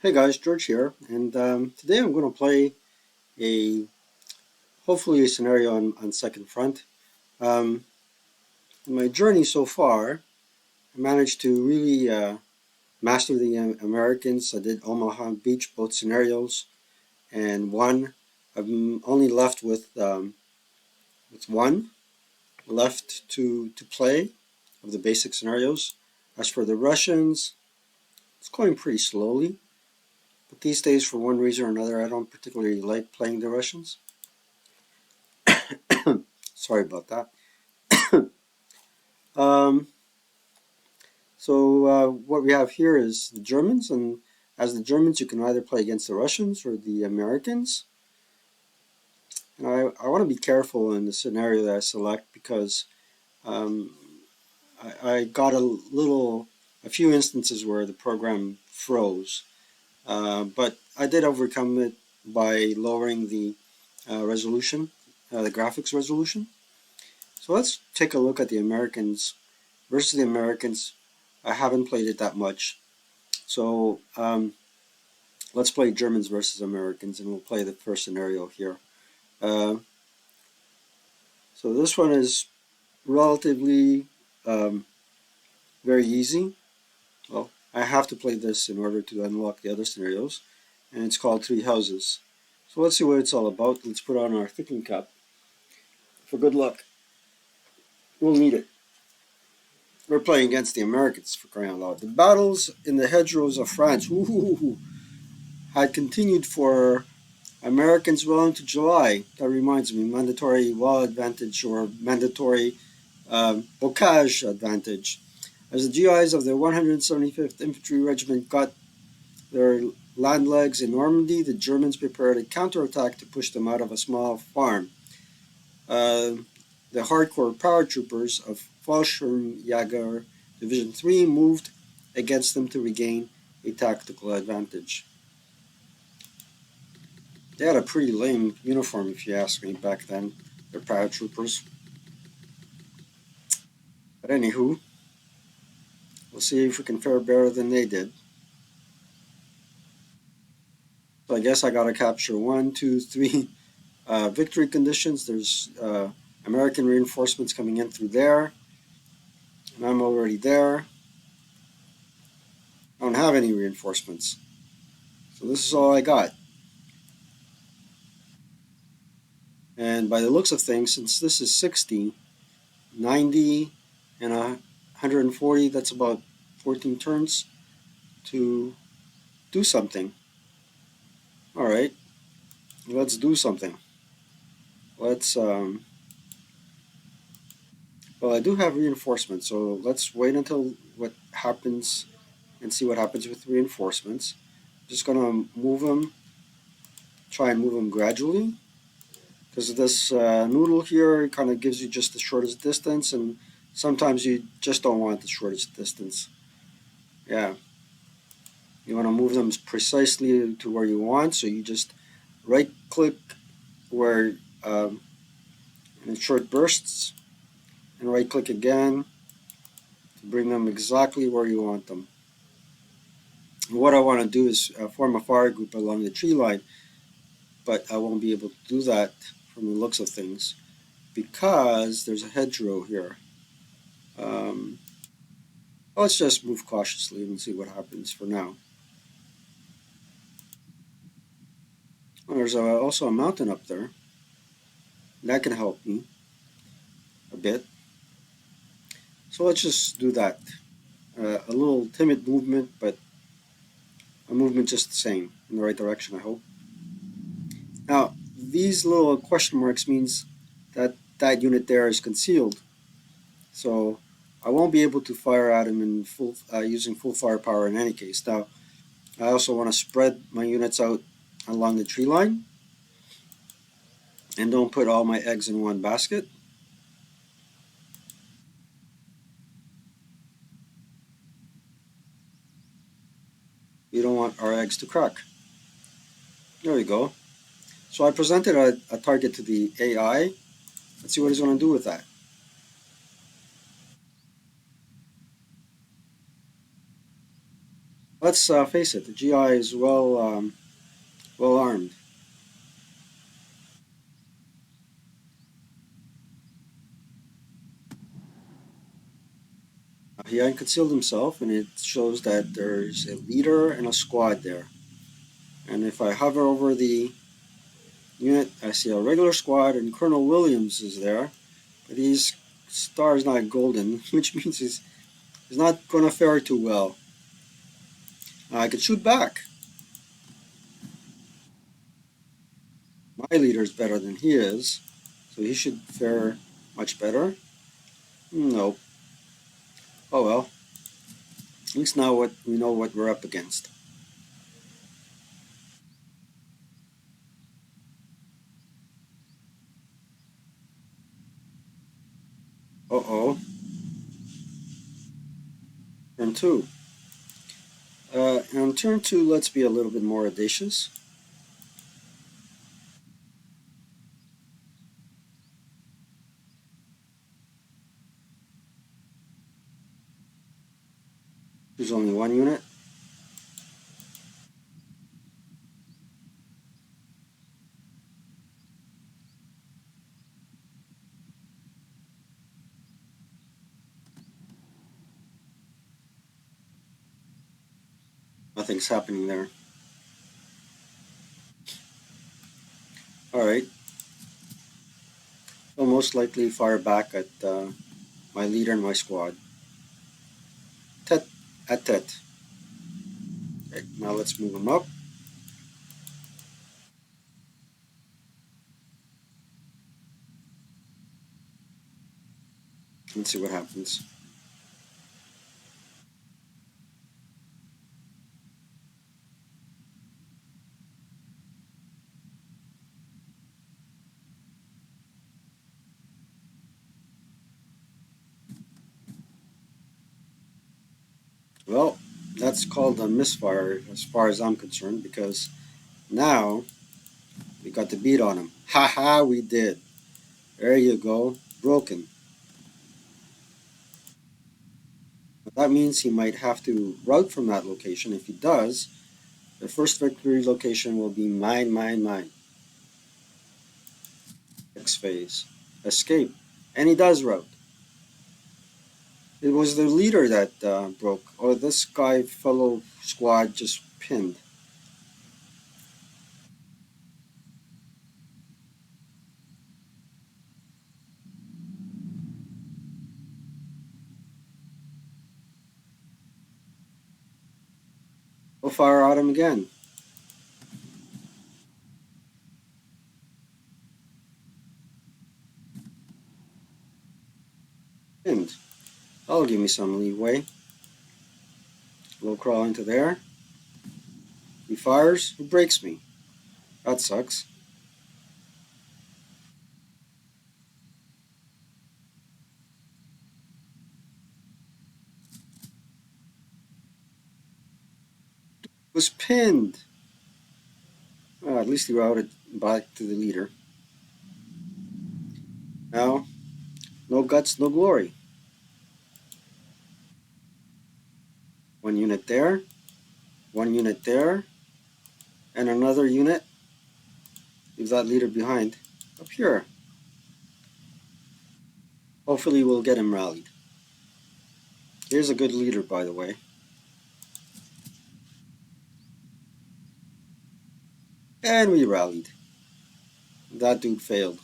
Hey guys, George here, and today I'm going to play a hopefully a scenario on Second Front. Um, in my journey so far, I managed to really master the Americans. I did Omaha Beach, both scenarios, and won. I'm only left with one left to play of the basic scenarios. As for the Russians, it's going pretty slowly, but these days, for one reason or another, I don't particularly like playing the Russians. Sorry about that. Um, so what we have here is the Germans, and as the Germans, you can either play against the Russians or the Americans. And I want to be careful in the scenario that I select because um, I got a few instances where the program froze, but I did overcome it by lowering the resolution, the graphics resolution. So let's take a look at the Americans versus the Americans. I haven't played it that much. So let's play Germans versus Americans, and we'll play the first scenario here. Uh, so this one is relatively um, very easy. Well, I have to play this in order to unlock the other scenarios, and it's called Three Houses. So let's see what it's all about. Let's put on our thinking cap for good luck. We'll need it. We're playing against the Americans, for crying out loud. The battles in the hedgerows of France had continued for Americans well into July. That reminds me, mandatory wall advantage or mandatory bocage advantage. As the GIs of the 175th Infantry Regiment got their land legs in Normandy, the Germans prepared a counterattack to push them out of a small farm. Uh, the hardcore paratroopers of Fallschirmjäger Division 3 moved against them to regain a tactical advantage. They had a pretty lame uniform, if you ask me, back then. They're paratroopers. But anywho, we'll see if we can fare better than they did. So I guess I gotta capture 1, 2, 3 victory conditions. There's American reinforcements coming in through there, and I'm already there. I don't have any reinforcements. So this is all I got. And by the looks of things, since this is 60, 90, and 140, that's about 14 turns to do something. All right, let's do something. Let's, well, I do have reinforcements, so let's wait until what happens and see what happens with reinforcements. Just gonna move them, try and move them gradually, because this noodle here kind of gives you just the shortest distance, and sometimes you just don't want the shortest distance. Yeah, you want to move them precisely to where you want, so you just right click where in short bursts, and right click again to bring them exactly where you want them. And what I want to do is form a fire group along the tree line, but I won't be able to do that from the looks of things because there's a hedgerow here. Um, let's just move cautiously and see what happens for now. Well, there's also a mountain up there. That can help me a bit. So let's just do that. A little timid movement, but a movement just the same, in the right direction, I hope. Now, these little question marks means that that unit there is concealed. So I won't be able to fire at him in using full firepower in any case. Now, I also want to spread my units out along the tree line and don't put all my eggs in one basket. You don't want our eggs to crack. There we go. So I presented a target to the AI. Let's see what he's going to do with that. Let's face it, the GI is well armed. He unconcealed himself, and it shows that there's a leader and a squad there. And if I hover over the unit, I see a regular squad, and Colonel Williams is there. But his star is not golden, which means he's not going to fare too well. I could shoot back. My leader is better than he is, so he should fare much better. Nope. Oh well. At least now what we know what we're up against. Uh-oh. Turn two. On turn two, let's be a little bit more audacious. There's only one unit. Nothing's happening there. Alright. I'll most likely fire back at my leader and my squad. Tet at tet. Okay, now let's move them up. Let's see what happens. Well, that's called a misfire as far as I'm concerned because now we got the beat on him. Ha ha, we did. There you go. Broken. That means he might have to route from that location. If he does, the first victory location will be mine, mine, mine. Next phase. Escape. And he does route. It was the leader that broke. Or this guy, fellow squad, just pinned. We'll fire at him again. Pinned. That'll give me some leeway. We'll crawl into there. He fires. He breaks me. That sucks. Was pinned. At least he routed back to the leader. Now, no guts, no glory. One unit there, one unit there, and another unit. Leave that leader behind. Up here. Hopefully we'll get him rallied. Here's a good leader, by the way. And we rallied. That dude failed.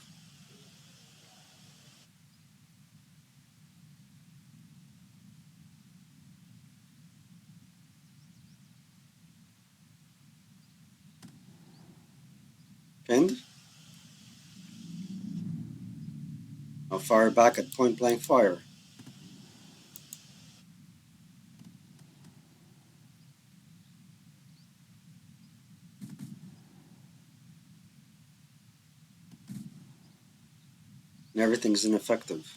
Pinned. I'll fire back at point blank fire. And everything's ineffective.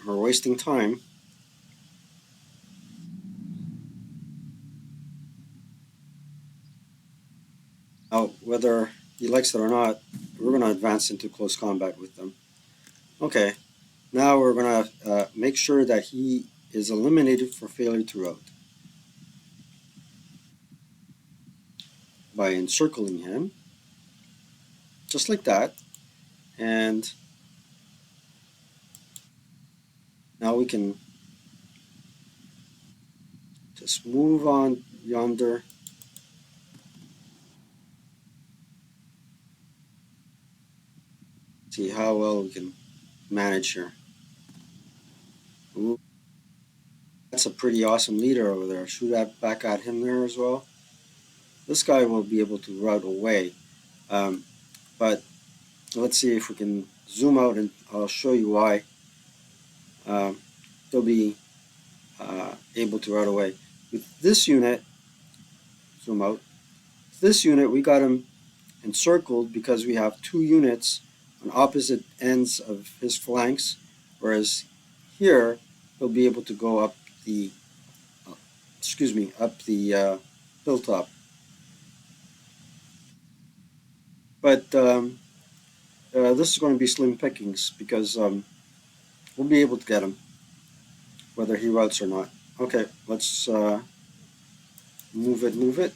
We're wasting time. Now, whether he likes it or not, we're going to advance into close combat with them. Okay, now we're going to make sure that he is eliminated for failure to rout by encircling him, just like that. And now we can just move on yonder. See how well we can manage here. Ooh, that's a pretty awesome leader over there. Shoot back at him there as well. This guy will be able to rout away. But let's see if we can zoom out and I'll show you why they'll be able to rout away. With this unit, zoom out, this unit we got him encircled because we have two units on opposite ends of his flanks, whereas here he'll be able to go up the, up the hilltop. But this is going to be slim pickings because we'll be able to get him, whether he routs or not. Okay, let's move it, move it.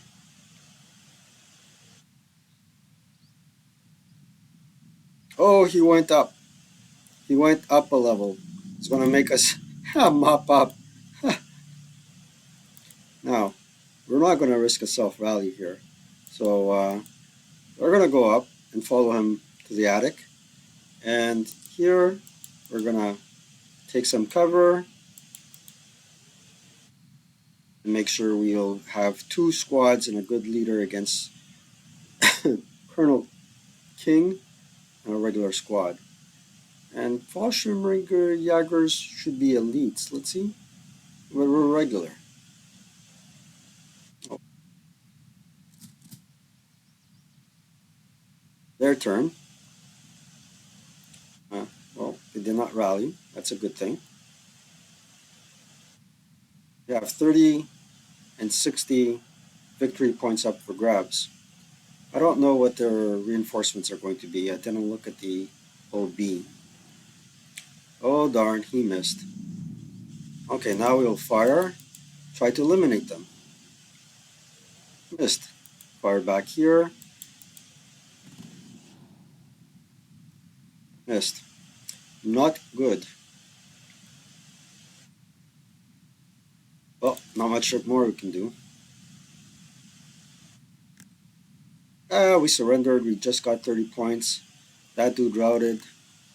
Oh, he went up. He went up a level. It's going to make us mop up. Now, we're not going to risk a self rally here. So we're going to go up and follow him to the attic. And here we're going to take some cover and make sure we'll have two squads and a good leader against Colonel King and a regular squad. And Fallschirmjäger Jagers should be elites. Let's see. We're regular. Oh, their turn. Uh, well, they did not rally. That's a good thing. We have 30 and 60 victory points up for grabs. I don't know what their reinforcements are going to be. I didn't look at the OB. Oh darn, he missed. Okay, now we'll fire. Try to eliminate them. Missed. Fire back here. Missed. Not good. Well, not much more we can do. We surrendered. We just got 30 points. That dude routed.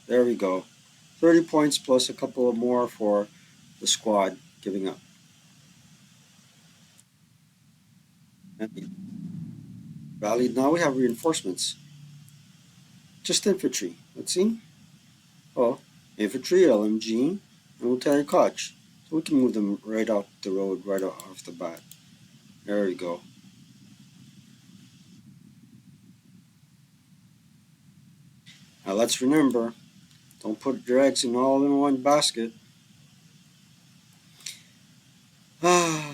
There we go. 30 points plus a couple of more for the squad giving up. And rallied. Now we have reinforcements. Just infantry. Let's see. Oh, infantry, LMG, and military Koch. So we can move them right off the road, right off the bat. There we go. Now let's remember, don't put your eggs all in one basket. Ah,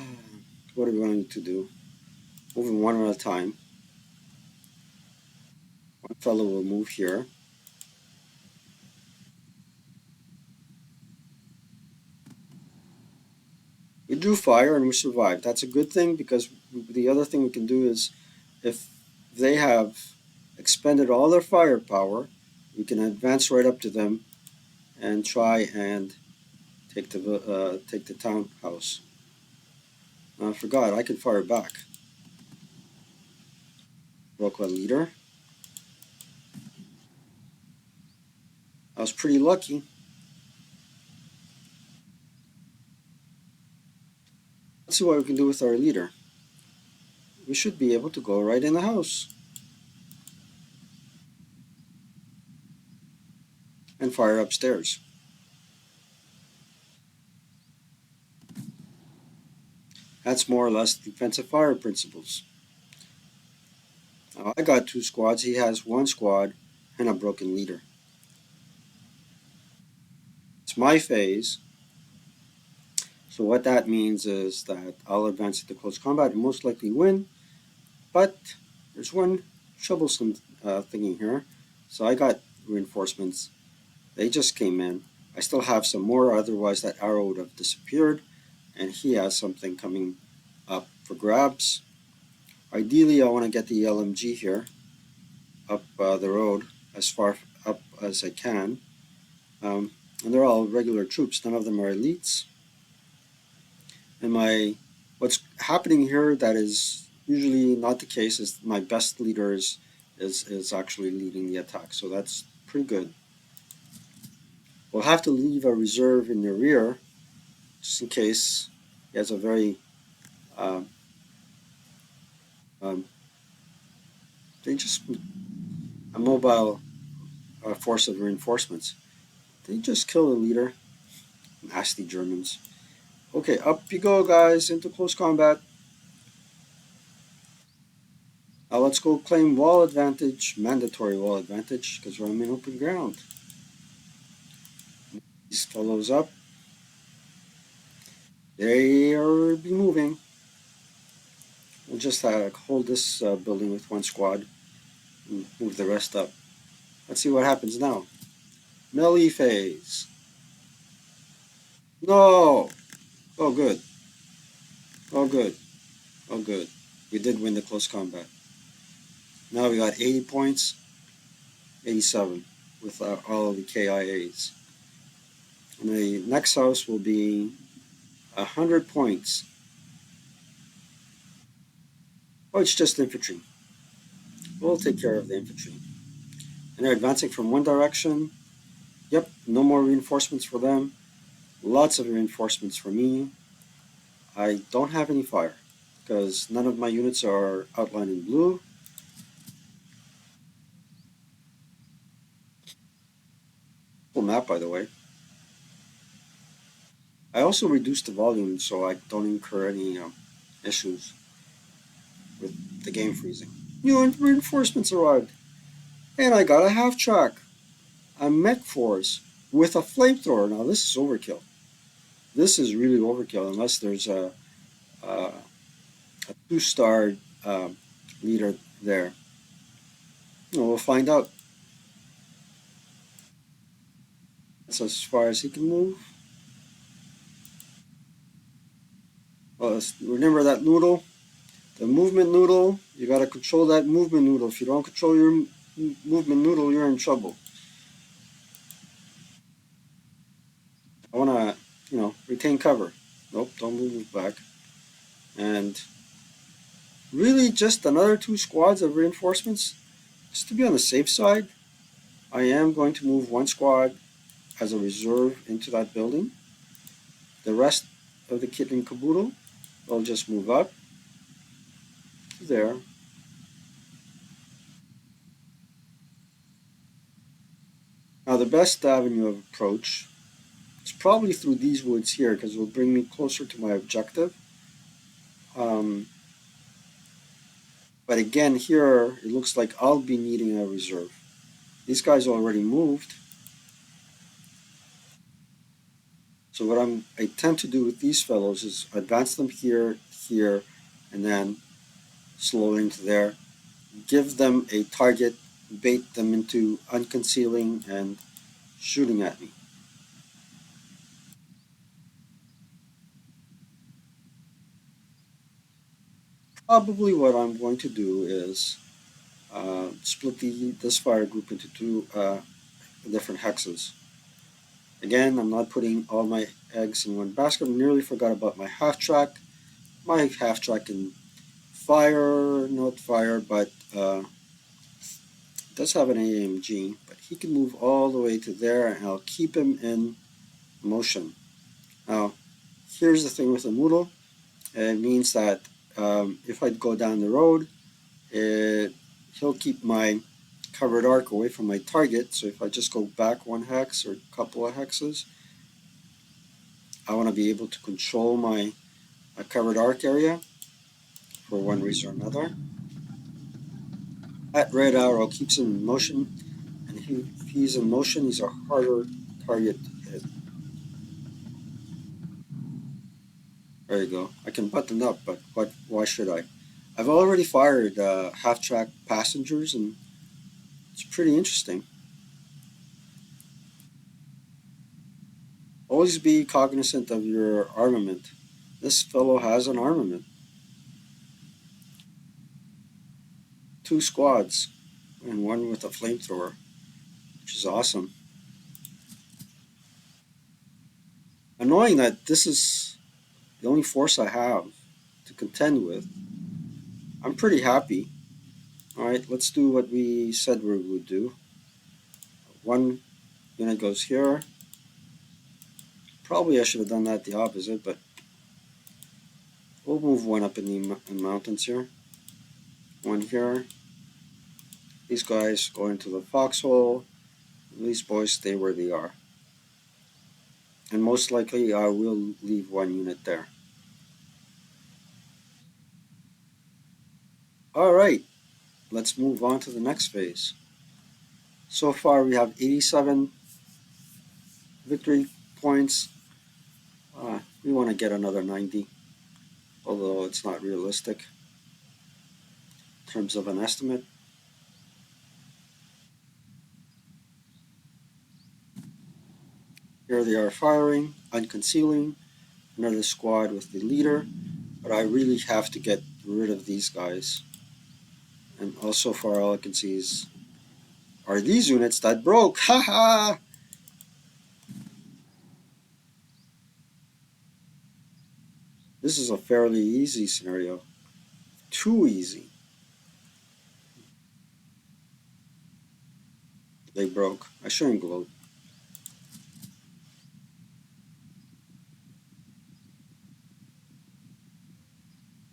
what are we going to do? Moving one at a time. One fellow will move here. We drew fire and we survived. That's a good thing because the other thing we can do is if they have expended all their firepower, we can advance right up to them and try and take the townhouse. I forgot, I can fire back. Local leader. I was pretty lucky. Let's see what we can do with our leader. We should be able to go right in the house and fire upstairs. That's more or less defensive fire principles. Now, I got two squads. He has one squad and a broken leader. It's my phase. So what that means is that I'll advance into close combat and most likely win. But there's one troublesome thinking here. So I got reinforcements. They just came in. I still have some more, otherwise that arrow would have disappeared. And he has something coming up for grabs. Ideally, I want to get the LMG here up the road as far up as I can. And they're all regular troops. None of them are elites. And what's happening here that is usually not the case is my best leader is actually leading the attack. So that's pretty good. We'll have to leave a reserve in the rear just in case he has a very um, um, they just a mobile force of reinforcements. They just kill the leader. Nasty Germans. Okay, up you go, guys, into close combat. Now let's go claim wall advantage, mandatory wall advantage, because we're in open ground. These fellows up. They are be moving. We'll just hold this building with one squad and move the rest up. Let's see what happens now. Melee phase. No! Oh, good. Oh, good. Oh, good. We did win the close combat. Now we got 80 points, 87 with all of the KIAs. And the next house will be 100 points. Oh, it's just infantry. We'll take care of the infantry. And they're advancing from one direction. Yep, no more reinforcements for them. Lots of reinforcements for me. I don't have any fire because none of my units are outlined in blue. Cool map, by the way. I also reduced the volume so I don't incur any issues with the game freezing. New reinforcements arrived, and I got a half track, a mech force with a flamethrower. Now this is overkill. This is really overkill unless there's a 2-star leader there. We'll find out. That's as far as he can move. Well, remember that noodle? The movement noodle, you got to control that movement noodle. If you don't control your movement noodle, you're in trouble. I want to, retain cover. Nope, don't move back. And really just another 2 squads of reinforcements. Just to be on the safe side, I am going to move one squad as a reserve into that building. The rest of the kit and caboodle, I'll just move up to there. Now the best avenue of approach is probably through these woods here because it will bring me closer to my objective. Um, but again, here it looks like I'll be needing a reserve. These guys already moved. So what I tend to do with these fellows is advance them here, here, and then slow into there. Give them a target, bait them into unconcealing and shooting at me. Probably what I'm going to do is split this fire group into 2 different hexes. Again, I'm not putting all my eggs in one basket. I nearly forgot about my half track. My half track can fire, not fire, but does have an AMG. But he can move all the way to there, and I'll keep him in motion. Now, here's the thing with the Moodle. It means that if I go down the road, he'll keep my covered arc away from my target. So if I just go back 1 hex or a couple of hexes, I want to be able to control my covered arc area for one reason or another. That red arrow keeps him in motion, and if he's in motion, he's a harder target to hit. There you go. I can button up, but why should I? I've already fired half-track passengers, and it's pretty interesting. Always be cognizant of your armament. This fellow has an armament. Two squads, and one with a flamethrower, which is awesome. Annoying that this is the only force I have to contend with. I'm pretty happy. Alright, let's do what we said we would do. One unit goes here. Probably I should have done that the opposite, but we'll move one up in the mountains here. One here. These guys go into the foxhole. These boys stay where they are. And most likely I will leave one unit there. Alright, let's move on to the next phase. So far we have 87 victory points. We want to get another 90, although it's not realistic in terms of an estimate. Here they are firing, unconcealing, another squad with the leader, but I really have to get rid of these guys. And also far all I can see are these units that broke. Haha! This is a fairly easy scenario. Too easy. They broke. I shouldn't gloat.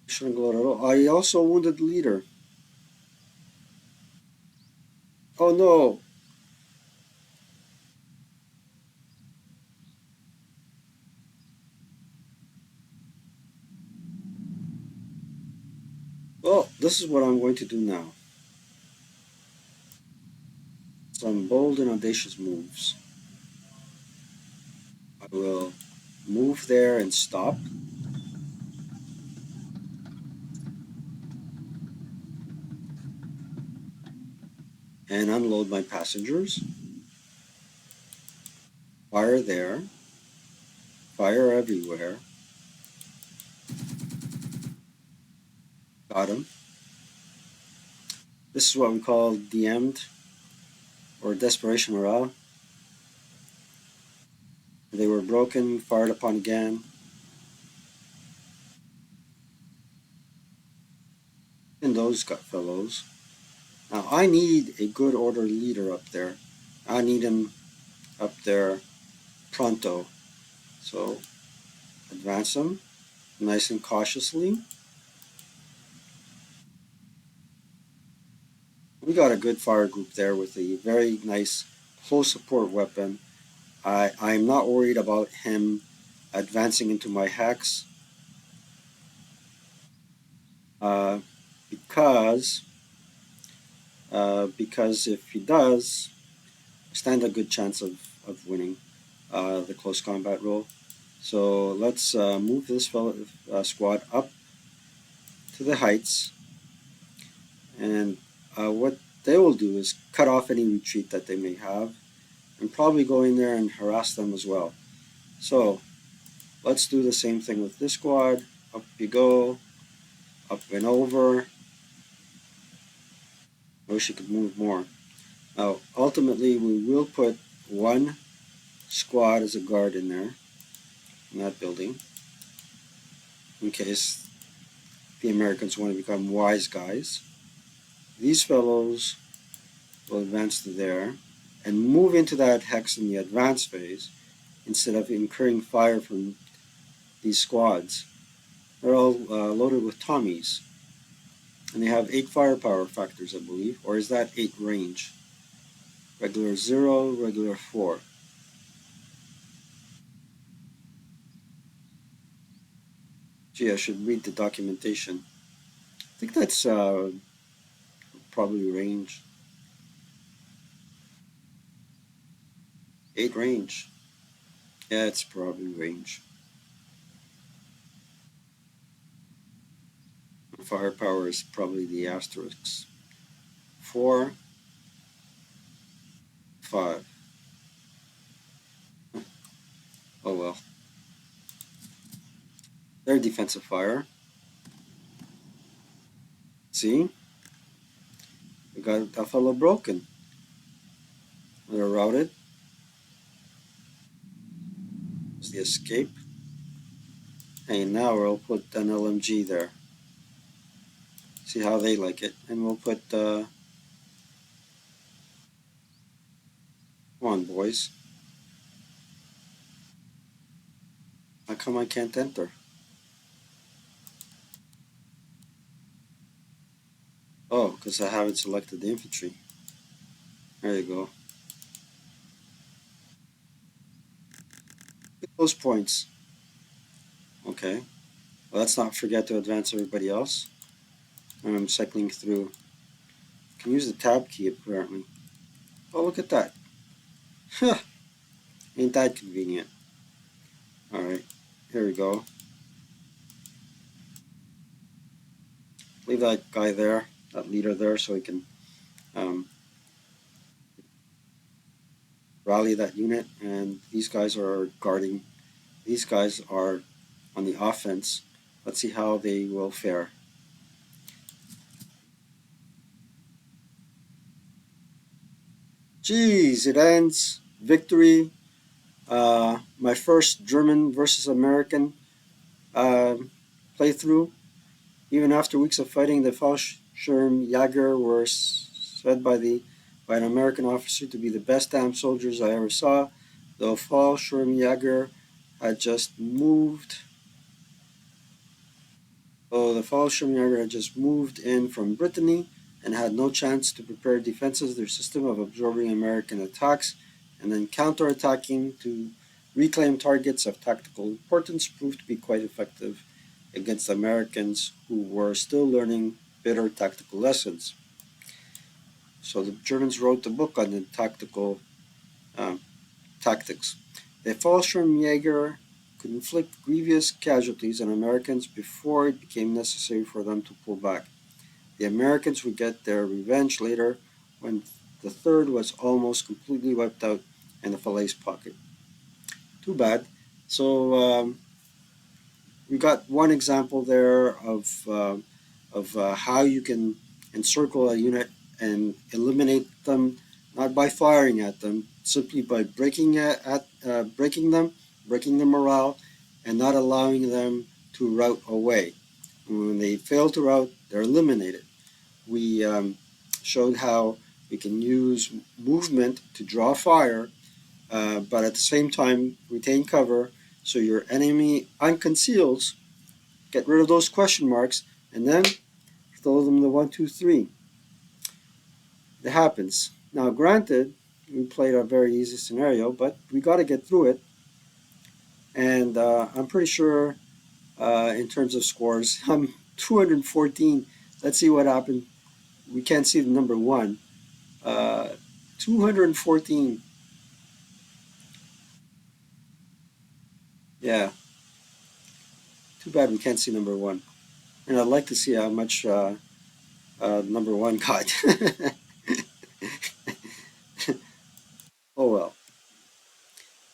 I shouldn't gloat at all. I also wounded the leader. Oh no! Well, this is what I'm going to do now. Some bold and audacious moves. I will move there and stop. And unload my passengers. Fire there. Fire everywhere. Got him. This is what we call DM'd or desperation morale. They were broken, fired upon again. And those got fellows. Now I need a good order leader up there. I need him up there pronto. So advance them nice and cautiously. We got a good fire group there with a very nice close support weapon. I'm not worried about him advancing into my hex uh, because because if he does, I stand a good chance of winning the close combat role. So let's move this squad up to the heights, and what they will do is cut off any retreat that they may have, and probably go in there and harass them as well. So let's do the same thing with this squad. Up you go, up and over. I wish you could move more. Now, ultimately, we will put one squad as a guard in there, in that building, in case the Americans want to become wise guys. These fellows will advance to there and move into that hex in the advance phase instead of incurring fire from these squads. They're all loaded with Tommies, and they have 8 firepower factors, I believe, or is that 8 range? Regular 0, regular 4. Gee, I should read the documentation. I think that's probably range. 8 range. Yeah, it's probably range. firepower is probably the asterisks. 4, 5. Oh well. Their defensive fire. See? We got that fellow broken. They're routed. There's the escape. And now we'll put an LMG there. See how they like it. And we'll put, come on, boys. How come I can't enter? Oh, because I haven't selected the infantry. There you go. Look at those points. Okay. Well, let's not forget to advance everybody else. I'm cycling through. Can use the tab key apparently. Oh, look at that. Huh. Ain't that convenient. Alright. Here we go. Leave that guy there, that leader there, so he can um, rally that unit. And these guys are guarding. These guys are on the offense. Let's see how they will fare. Geez, it ends. Victory. My first German versus American uh, playthrough. Even after weeks of fighting, the Fallschirmjäger were said by an American officer to be the best damn soldiers I ever saw. The Fallschirmjäger had just moved. Oh, the Fallschirmjäger had just moved in from Brittany and had no chance to prepare defenses. Their system of absorbing American attacks and then counterattacking to reclaim targets of tactical importance proved to be quite effective against Americans who were still learning bitter tactical lessons. So the Germans wrote the book on the tactical tactics. The Fallschirmjäger could inflict grievous casualties on Americans before it became necessary for them to pull back. The Americans would get their revenge later when the third was almost completely wiped out in the Falaise pocket. Too bad. So we got one example there of how you can encircle a unit and eliminate them, not by firing at them, simply by breaking them, breaking their morale, and not allowing them to rout away. And when they fail to rout, they're eliminated. We showed how we can use movement to draw fire, but at the same time retain cover so your enemy unconceals. Get rid of those question marks, and then throw them the 1, 2, 3. It happens. Now, granted, we played a very easy scenario, but we got to get through it. And I'm pretty sure, in terms of scores, I'm 214. Let's see what happened. We can't see the number 1. 214. Yeah. Too bad we can't see number 1. And I'd like to see how much number 1 got. Oh well.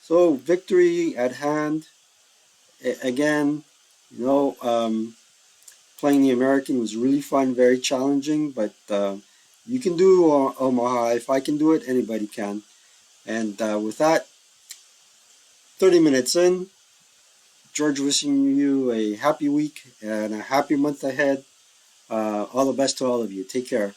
So victory at hand. Again, you know, playing the American was really fun, very challenging, but you can do Omaha. If I can do it, anybody can. And with that, 30 minutes in, George wishing you a happy week and a happy month ahead. All the best to all of you. Take care.